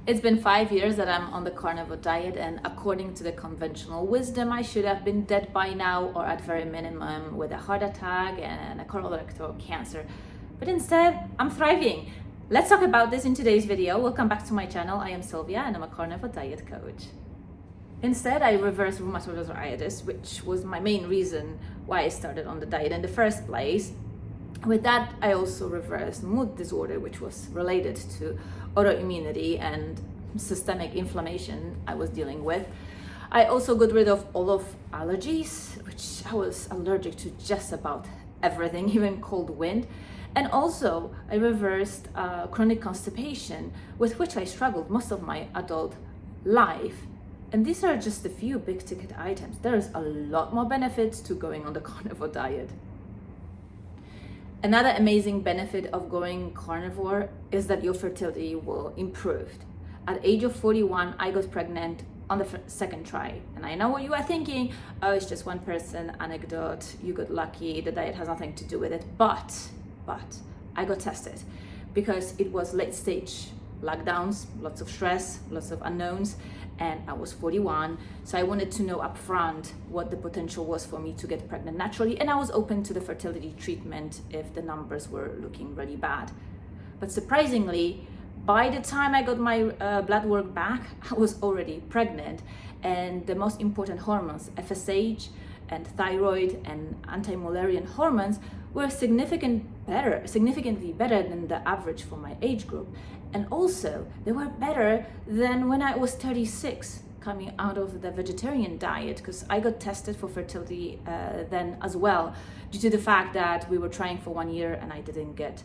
It's been 5 years that I'm on the carnivore diet, and according to the conventional wisdom, I should have been dead by now, or at very minimum with a heart attack and a colorectal cancer. But instead, I'm thriving. Let's talk about this in today's video. Welcome back to my channel. I am Sylvia and I'm a carnivore diet coach. Instead, I reversed rheumatoid arthritis, which was my main reason why I started on the diet in the first place. With that, I also reversed mood disorder, which was related to autoimmunity and systemic inflammation I was dealing with. I also got rid of all of allergies, which I was allergic to just about everything, even cold wind. And also, I reversed chronic constipation, with which I struggled most of my adult life. And these are just a few big ticket items. There's a lot more benefits to going on the carnivore diet. Another amazing benefit of going carnivore is that your fertility will improve. At age of 41, I got pregnant on the second try. And I know what you are thinking, oh, it's just one person anecdote, you got lucky, the diet has nothing to do with it. But I got tested because it was late stage lockdowns, lots of stress, lots of unknowns, and I was 41, so I wanted to know upfront what the potential was for me to get pregnant naturally, and I was open to the fertility treatment if the numbers were looking really bad. But surprisingly, by the time I got my blood work back, I was already pregnant, and the most important hormones, FSH and thyroid and anti-Mullerian hormones, were significantly better than the average for my age group. And also, they were better than when I was 36, coming out of the vegetarian diet, because I got tested for fertility then as well, due to the fact that we were trying for 1 year and I didn't get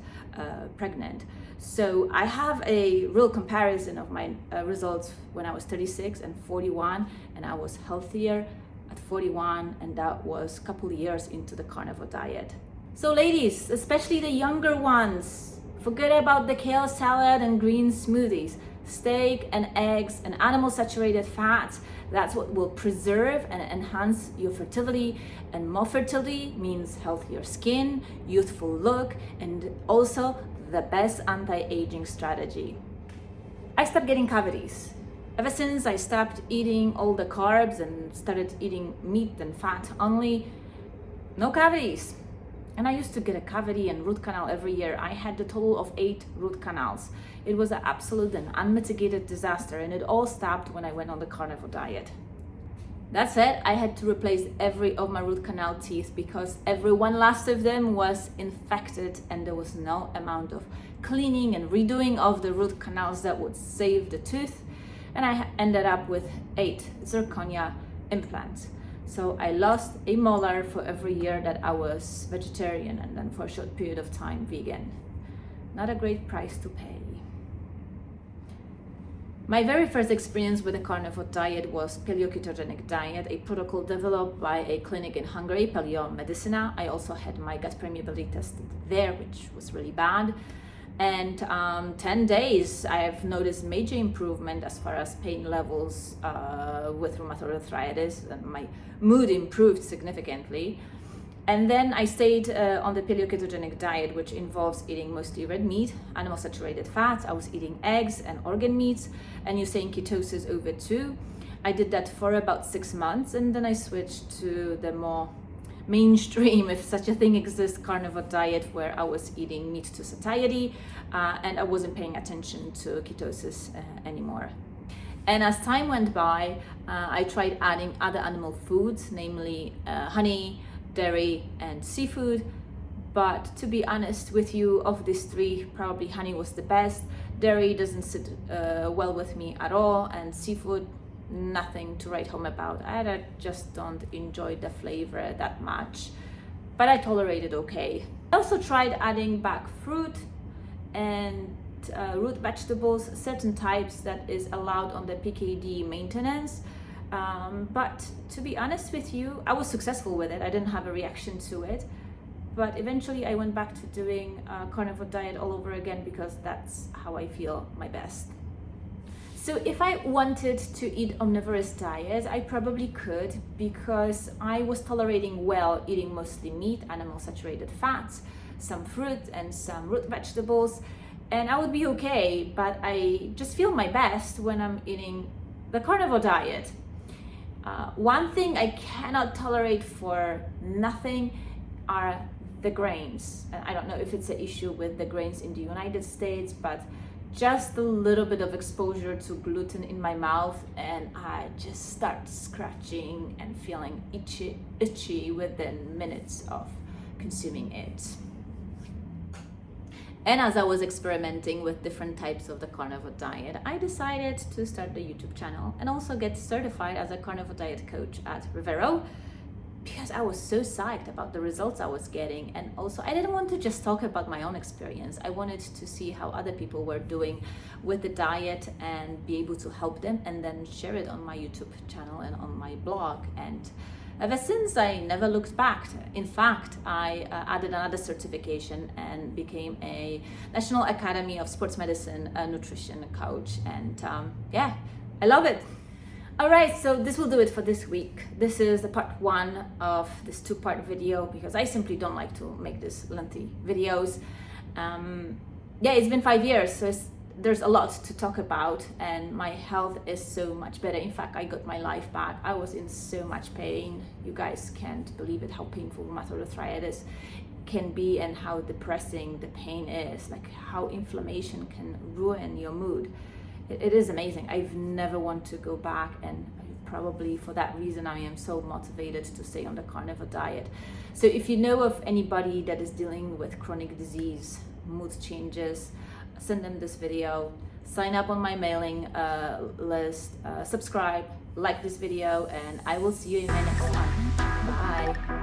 pregnant. So I have a real comparison of my results when I was 36 and 41, and I was healthier at 41, and that was a couple of years into the carnivore diet. So ladies, especially the younger ones, forget about the kale salad and green smoothies. Steak and eggs and animal saturated fats, that's what will preserve and enhance your fertility. And more fertility means healthier skin, youthful look, and also the best anti-aging strategy. I stopped getting cavities. Ever since I stopped eating all the carbs and started eating meat and fat only, no cavities. And I used to get a cavity and root canal every year. I had a total of 8 root canals. It was an absolute and unmitigated disaster, and it all stopped when I went on the carnivore diet. That said, I had to replace every of my root canal teeth because every one last of them was infected, and there was no amount of cleaning and redoing of the root canals that would save the tooth. And I ended up with 8 zirconia implants. So I lost a molar for every year that I was vegetarian, and then for a short period of time vegan. Not a great price to pay. My very first experience with the carnivore diet was paleo-ketogenic diet, a protocol developed by a clinic in Hungary, Paleo Medicina. I also had my gut permeability tested there, which was really bad. And 10 days, I have noticed major improvement as far as pain levels with rheumatoid arthritis, and my mood improved significantly. And then I stayed on the paleo-ketogenic diet, which involves eating mostly red meat, animal saturated fats. I was eating eggs and organ meats, and using ketosis over 2. I did that for about 6 months, and then I switched to the more mainstream, if such a thing exists, carnivore diet, where I was eating meat to satiety, and I wasn't paying attention to ketosis anymore. And as time went by, I tried adding other animal foods, namely honey, dairy, and seafood. But to be honest with you, of these 3, probably honey was the best. Dairy doesn't sit well with me at all, and seafood, nothing to write home about. I just don't enjoy the flavor that much, but I tolerate it okay. I also tried adding back fruit and root vegetables, certain types that is allowed on the PKD maintenance. But to be honest with you, I was successful with it. I didn't have a reaction to it. But eventually I went back to doing a carnivore diet all over again because that's how I feel my best. So if I wanted to eat omnivorous diet, I probably could, because I was tolerating well eating mostly meat, animal saturated fats, some fruit and some root vegetables. and I would be okay, but I just feel my best when I'm eating the carnivore diet. One thing I cannot tolerate for nothing are the grains. And I don't know if it's an issue with the grains in the United States, but just a little bit of exposure to gluten in my mouth and I just start scratching and feeling itchy within minutes of consuming it. And as I was experimenting with different types of the carnivore diet, I decided to start the YouTube channel and also get certified as a carnivore diet coach at Rivero, because I was so psyched about the results I was getting. And also I didn't want to just talk about my own experience. I wanted to see how other people were doing with the diet and be able to help them and then share it on my YouTube channel and on my blog. And ever since, I never looked back. In fact, I added another certification and became a National Academy of Sports Medicine nutrition coach. And yeah, I love it. All right, so this will do it for this week. This is the part 1 of this 2-part video because I simply don't like to make this lengthy videos. Yeah, it's been 5 years, so there's a lot to talk about, and my health is so much better. In fact, I got my life back. I was in so much pain. You guys can't believe it, how painful rheumatoid arthritis can be and how depressing the pain is, like how inflammation can ruin your mood. It is amazing. I've never want to go back, and probably for that reason I am so motivated to stay on the carnivore diet. So if you know of anybody that is dealing with chronic disease, mood changes, send them this video, sign up on my mailing list, subscribe, like this video, and I will see you in my next one. Bye.